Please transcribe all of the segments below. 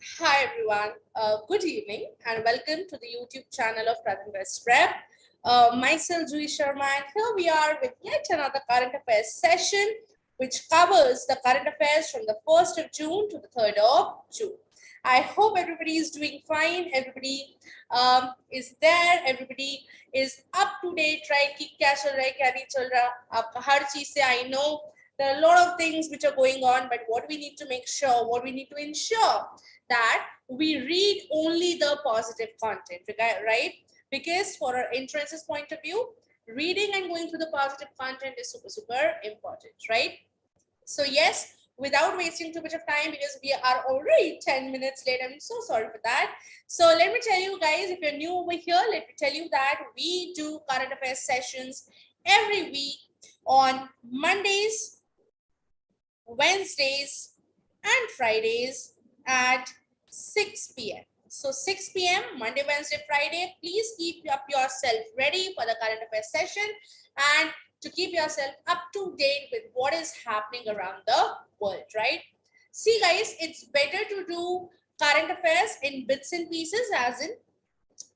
Hi everyone, good evening and welcome to the YouTube channel of PRATHAM Test Prep. Myself Juhi Sharma, and here we are with yet another current affairs session which covers the current affairs from the 1st of June to the 3rd of June. I hope everybody is doing fine, everybody is there, everybody is up to date, right? कि क्या चल रहा है, क्या नहीं चल रहा, आपका हर चीज से I know there are a lot of things which are going on, but what we need to make sure, what we need to ensure that we read only the positive content, right? Because for our entrances point of view, reading and going through the positive content is super important, right? So yes, without wasting too much of time, because we are already 10 minutes late, I'm so sorry for that. So let me tell you guys, if you're new over here, let me tell you that we do current affairs sessions every week on Mondays, Wednesdays, and Fridays at 6 p.m. So 6 p.m. Monday, Wednesday, Friday. Please keep up yourself ready for the current affairs session and to keep yourself up to date with what is happening around the world, right? See guys, it's better to do current affairs in bits and pieces, as in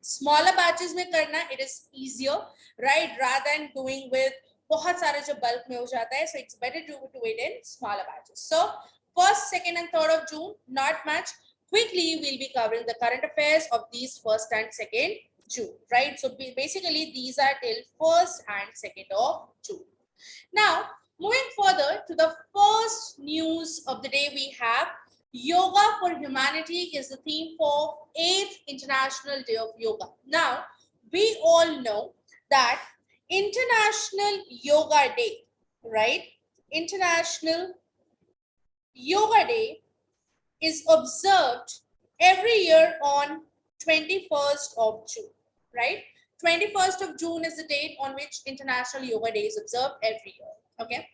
smaller batches में करना, it is easier, right? Rather than doing with बहुत सारे जो bulk में हो जाता है, so it's better to do it in smaller batches. So 1st, 2nd, and 3rd of June, not much. Quickly, we'll be covering the current affairs of these 1st and 2nd June, right? So basically, these are till 1st and 2nd of June. Now, moving further to the first news of the day, we have Yoga for Humanity is the theme for 8th International Day of Yoga. Now, we all know that International Yoga Day, right? International Yoga Day is observed every year on 21st of June, right? 21st of June is the date on which International Yoga Day is observed every year, okay?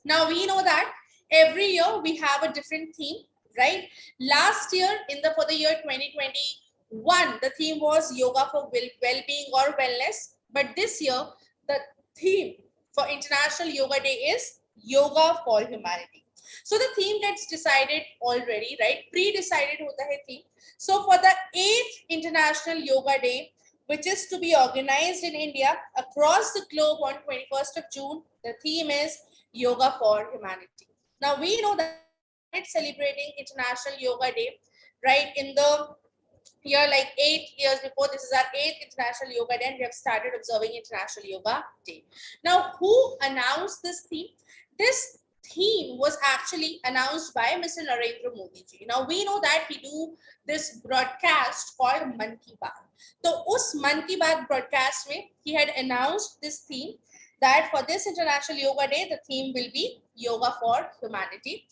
Now, we know that every year we have a different theme, right? Last year, for the year 2021, the theme was Yoga for Well-Being or Wellness. But this year, the theme for International Yoga Day is Yoga for Humanity. So the theme gets decided already, right? Pre-decided hota hai theme. So for the 8th International Yoga Day, which is to be organized in India across the globe on 21st of June, the theme is Yoga for Humanity. Now we know that it's celebrating International Yoga Day, right? In the year like 8 years before, this is our 8th International Yoga Day, and we have started observing International Yoga Day. Now, who announced this theme? This theme was actually announced by Mr. Narendra Modi ji. Now, we know that we do this broadcast called Man Ki Baat. So, us Man Ki Baat broadcast mein, he had announced this theme that for this International Yoga Day, the theme will be Yoga for Humanity.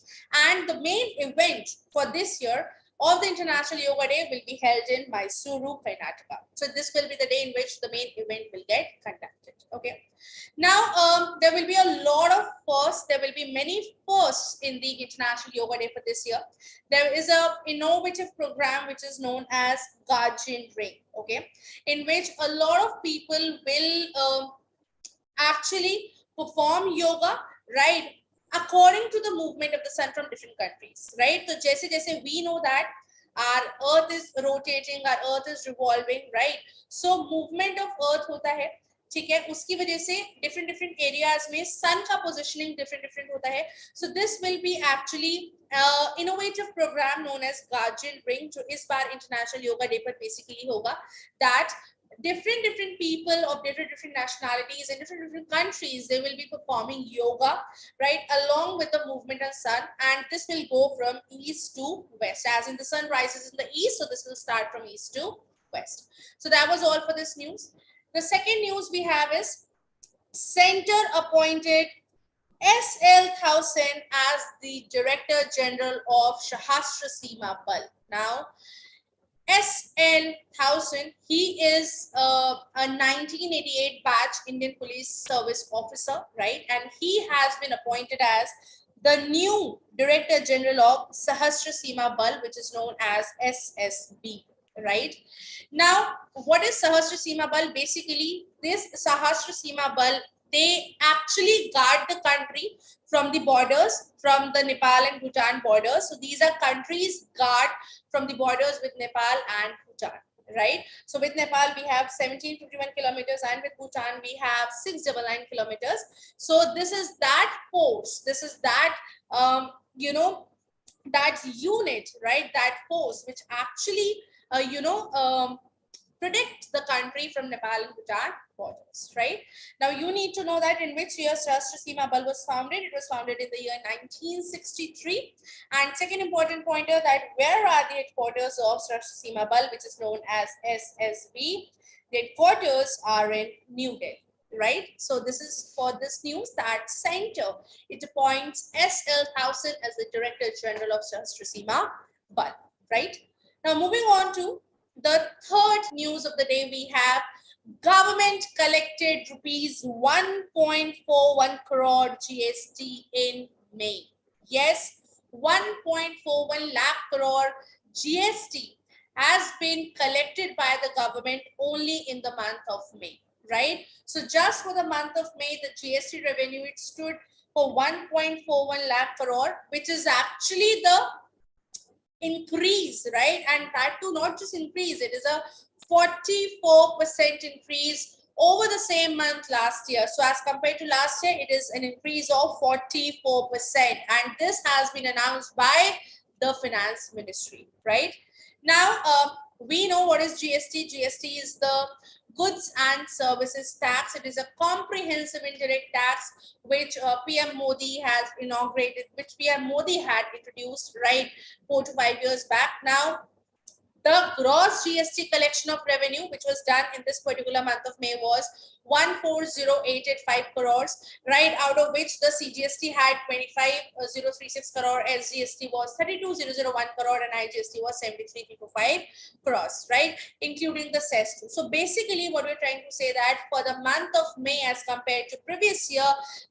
And the main event for this year of the International Yoga Day will be held in Mysuru, Karnataka. So this will be the day in which the main event will get conducted. Okay. Now, there will be a lot of firsts. There will be many firsts in the International Yoga Day for this year. There is a innovative program which is known as Guardian Ring. Okay, in which a lot of people will actually perform yoga, right, according to the movement of the sun from different countries, right? So jaise we know that our earth is rotating, our earth is revolving, right? So movement of earth hota hai, ठीक है, उसकी वजह से different areas में sun का positioning different होता है. So this will be actually innovative program known as Guardian Ring, जो इस बार International Yoga Day पर basically होगा, that different people of different nationalities and different countries, they will be performing yoga, right, along with the movement of sun, and this will go from east to west, as in the sun rises in the east, so this will start from east to west. So that was all for this news. The second news we have is Center appointed S.L. Thousen as the Director General of Sahasra Seema Bal. Now, S.L. Thousen, he is a 1988 batch Indian Police Service officer, right? And he has been appointed as the new Director General of Sahasra Seema Bal, which is known as SSB, right? Now, what is Sahasra Seema Bal? Basically, this Sahasra Seema Bal, they actually guard the country from the borders, from the Nepal and Bhutan borders. So these are countries guard from the borders with Nepal and Bhutan, right? So with Nepal, we have 1751 kilometers, and with Bhutan, we have 699 kilometers. So this is that post, this is that, you know, that unit, right? That force which actually, protect the country from Nepal and Bhutan borders, right? Now you need to know that in which year Sashastra Seema Bal was founded. It was founded in the year 1963. And second important pointer, that where are the headquarters of Sashastra Seema Bal, which is known as SSB. The headquarters are in New Delhi, right? So this is for this news, that center, it appoints S.L. Towson as the Director General of Sashastra Seema Bal, right? Now moving on to the third news of the day, we have government collected rupees 1.41 crore GST in May. Yes, 1.41 lakh crore GST has been collected by the government only in the month of May, right? So just for the month of May, the GST revenue, it stood for 1.41 lakh crore, which is actually the increase, right? And that too, not just increase, it is a 44% increase over the same month last year. So as compared to last year, it is an increase of 44%. And this has been announced by the Finance Ministry, right? Now, we know what is GST. GST is the goods and services tax. It is a comprehensive indirect tax which PM Modi has inaugurated, which PM Modi had introduced, right, 4 to 5 years back. Now, the gross GST collection of revenue, which was done in this particular month of May, was 140,885 crores, right? Out of which the CGST had 25,036 crore, SGST was 32,001 crore, and IGST was 73,325 crores, right? Including the cess too. So basically, what we're trying to say that for the month of May as compared to previous year,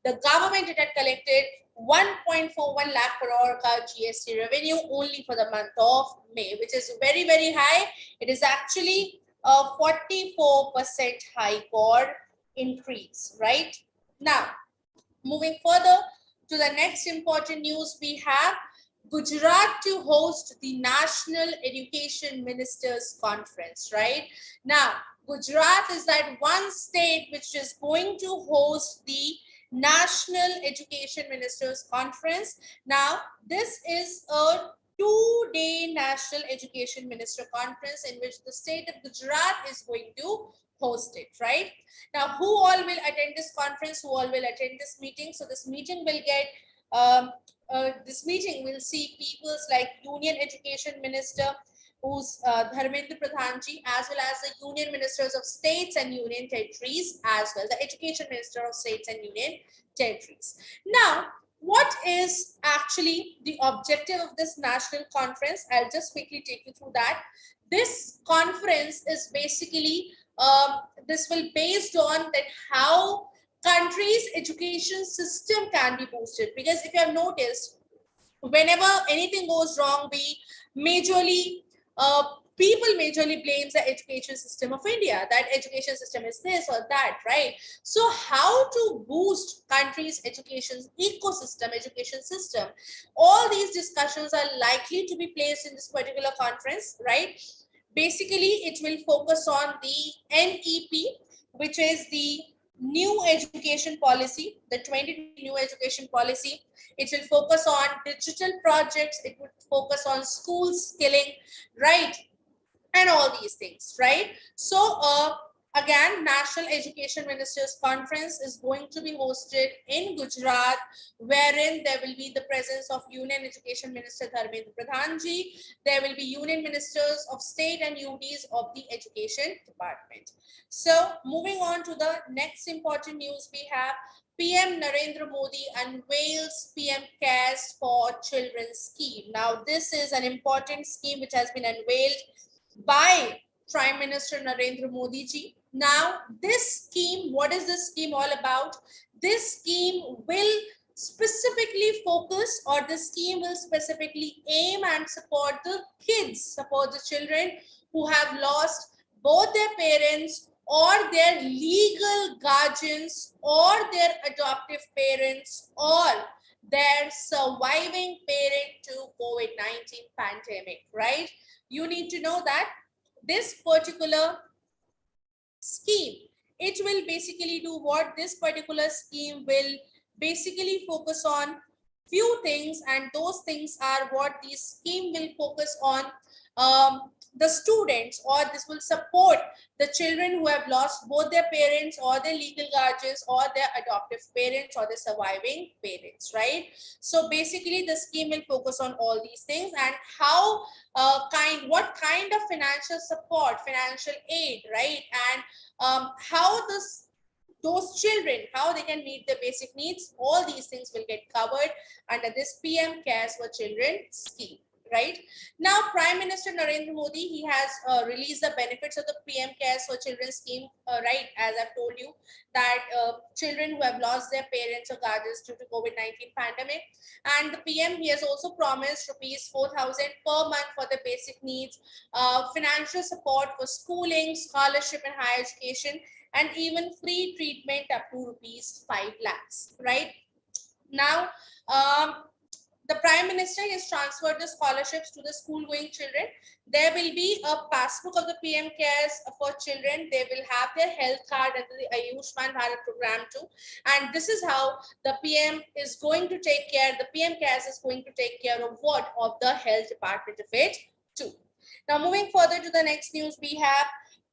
the government had collected 1.41 lakh crore GST revenue only for the month of May, which is very, very high. It is actually a 44% high core increase, right? Now, moving further to the next important news, we have Gujarat to host the National Education Ministers Conference, right? Now, Gujarat is that one state which is going to host the National Education Ministers Conference. Now, this is a 2-day National Education Minister Conference in which the state of Gujarat is going to host it, right? Now, who all will attend this conference? Who all will attend this meeting? So this meeting will get, this meeting will see people like Union Education Minister, who's Dharmendra Pradhanji, as well as the Union Ministers of States and Union Territories, as well the Education Minister of States and Union Territories. Now, what is actually the objective of this national conference? I'll just quickly take you through that. This conference is basically, this will based on that how country's education system can be boosted. Because if you have noticed, whenever anything goes wrong, we majorly, people majorly blames the education system of India, that education system is this or that, right? So how to boost country's education ecosystem, education system, all these discussions are likely to be placed in this particular conference, right? Basically, it will focus on the NEP, which is the new education policy, the 2020 new education policy. It will focus on digital projects. It would focus on school skilling, right? And all these things, right? So again, National Education Ministers Conference is going to be hosted in Gujarat, wherein there will be the presence of Union Education Minister Dharmendra Pradhanji. There will be Union Ministers of State and UTs of the Education Department. So moving on to the next important news, we have PM Narendra Modi unveils PM Cares for Children scheme. Now, this is an important scheme which has been unveiled by Prime Minister Narendra Modi ji. Now, this scheme, what is this scheme all about? This scheme will specifically focus, or this scheme will specifically aim and support the kids, support the children who have lost both their parents or their legal guardians or their adoptive parents, or their surviving parent to COVID-19 pandemic, right? You need to know that this particular scheme, it will basically do what? This particular scheme will basically focus on few things, and those things are what this scheme will focus on. The students, or this will support the children who have lost both their parents or their legal guardians or their adoptive parents or the surviving parents, right? So basically the scheme will focus on all these things, and how what kind of financial support, financial aid, right? And how those children, how they can meet their basic needs, all these things will get covered under this PM Cares for Children scheme, right? Now, Prime Minister Narendra Modi, he has released the benefits of the PM Cares for Children scheme, right? As I've told you, that children who have lost their parents or guardians due to COVID-19 pandemic, and the PM, he has also promised rupees 4,000 per month for the basic needs, financial support for schooling, scholarship and higher education, and even free treatment up to rupees 5 lakhs, right? Now, the Prime Minister has transferred the scholarships to the school-going children. There will be a passbook of the PM Cares for children. They will have their health card under the Ayushman Bharat program too. And this is how the PM is going to take care, the PM Cares is going to take care of what? Of the health department of it too. Now, moving further to the next news, we have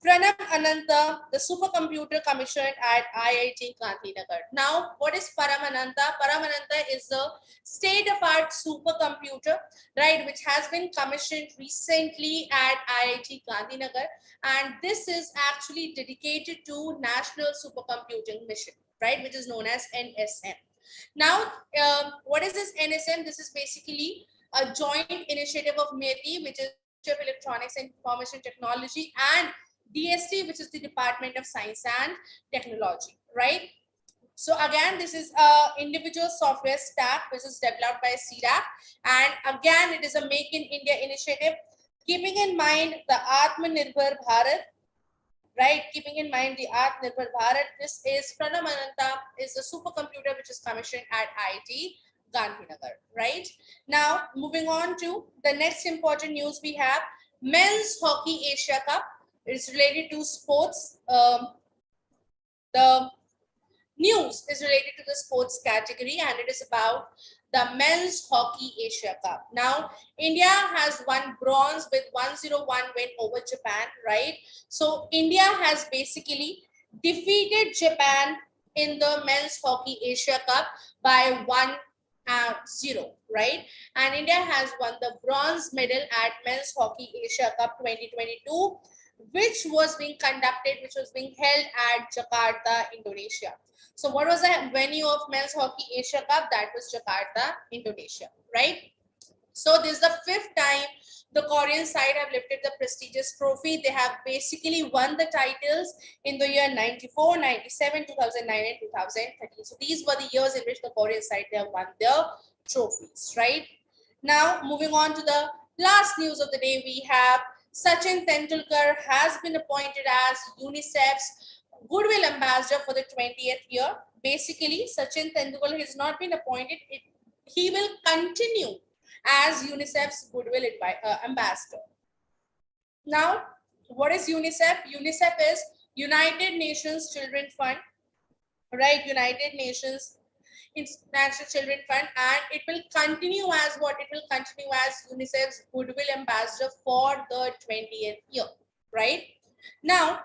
Pranam Ananta, the supercomputer commissioned at IIT Gandhinagar. Now, what is Paramananta? Paramananta is the state-of-art supercomputer, right, which has been commissioned recently at IIT Gandhinagar, and this is actually dedicated to National Supercomputing Mission, right, which is known as NSM. Now, what is this NSM? This is basically a joint initiative of METI, which is Electronics and Information Technology, and DST, which is the Department of Science and Technology, right? So again, this is a individual software stack which is developed by CDAC, and again, it is a Make in India initiative, keeping in mind the Atmanirbhar Bharat, right? Keeping in mind the Atmanirbhar Bharat. This is Pranam Ananta, is the supercomputer which is commissioned at IIT Gandhinagar, right? Now, moving on to the next important news, we have Men's Hockey Asia Cup. It's related to sports. The news is related to the sports category, and it is about the Men's Hockey Asia Cup. Now, India has won bronze with 1-0 win over Japan, right? So, India has basically defeated Japan in the Men's Hockey Asia Cup by 1-0, right? And India has won the bronze medal at Men's Hockey Asia Cup 2022, which was being held at Jakarta, Indonesia. So what was the venue of Men's Hockey Asia Cup? That was Jakarta, Indonesia, right? So this is the 5th time the Korean side have lifted the prestigious trophy. They have basically won the titles in the year 94, 97, 2009, and 2013. So these were the years in which the Korean side they have won their trophies, right? Now, moving on to the last news of the day, we have Sachin Tendulkar has been appointed as UNICEF's Goodwill Ambassador for the 20th year. Basically, Sachin Tendulkar has not been appointed. He will continue as UNICEF's Goodwill Ambassador. Now, what is UNICEF? UNICEF is United Nations Children Fund, right? United Nations International Children Fund, and it will continue as what? It will continue as UNICEF's Goodwill Ambassador for the 20th year, right? Now,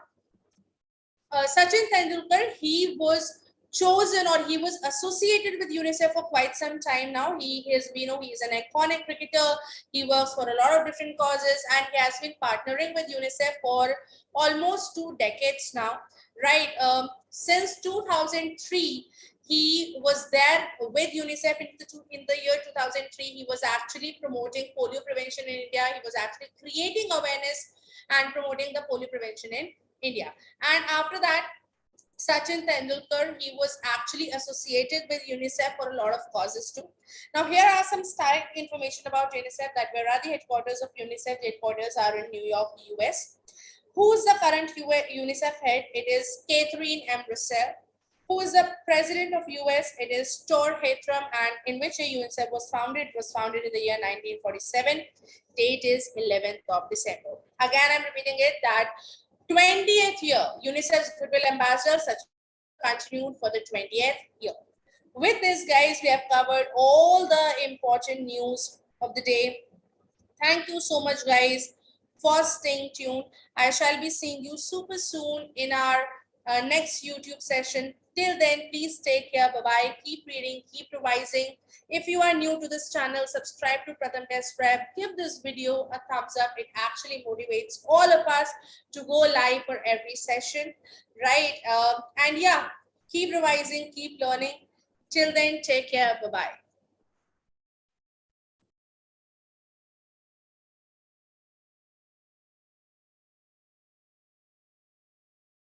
Sachin Tendulkar, he was chosen, or he was associated with UNICEF for quite some time now. He is, he is an iconic cricketer. He works for a lot of different causes, and he has been partnering with UNICEF for almost 2 decades now, right? Since 2003, he was there with UNICEF in the year 2003. He was actually promoting polio prevention in India. He was actually creating awareness and promoting the polio prevention in India. And after that, Sachin Tendulkar, he was actually associated with UNICEF for a lot of causes too. Now, here are some static information about UNICEF, that where are the headquarters of UNICEF? The headquarters are in New York, US. Who is the current UNICEF head? It is Catherine M. Russell. Who is the president of US? It is Tor Hatram, and in which year UNICEF was founded? It was founded in the year 1947. Date is 11th of December. Again, I'm repeating it that 20th year, UNICEF's Goodwill Ambassador Sachin continued for the 20th year. With this, guys, we have covered all the important news of the day. Thank you so much, guys, for staying tuned. I shall be seeing you super soon in our next YouTube session. Till then, please take care. Bye-bye. Keep reading, keep revising. If you are new to this channel, subscribe to Pratham Test Prep. Give this video a thumbs up. It actually motivates all of us to go live for every session, right? And yeah, keep revising, keep learning. Till then, take care. Bye-bye.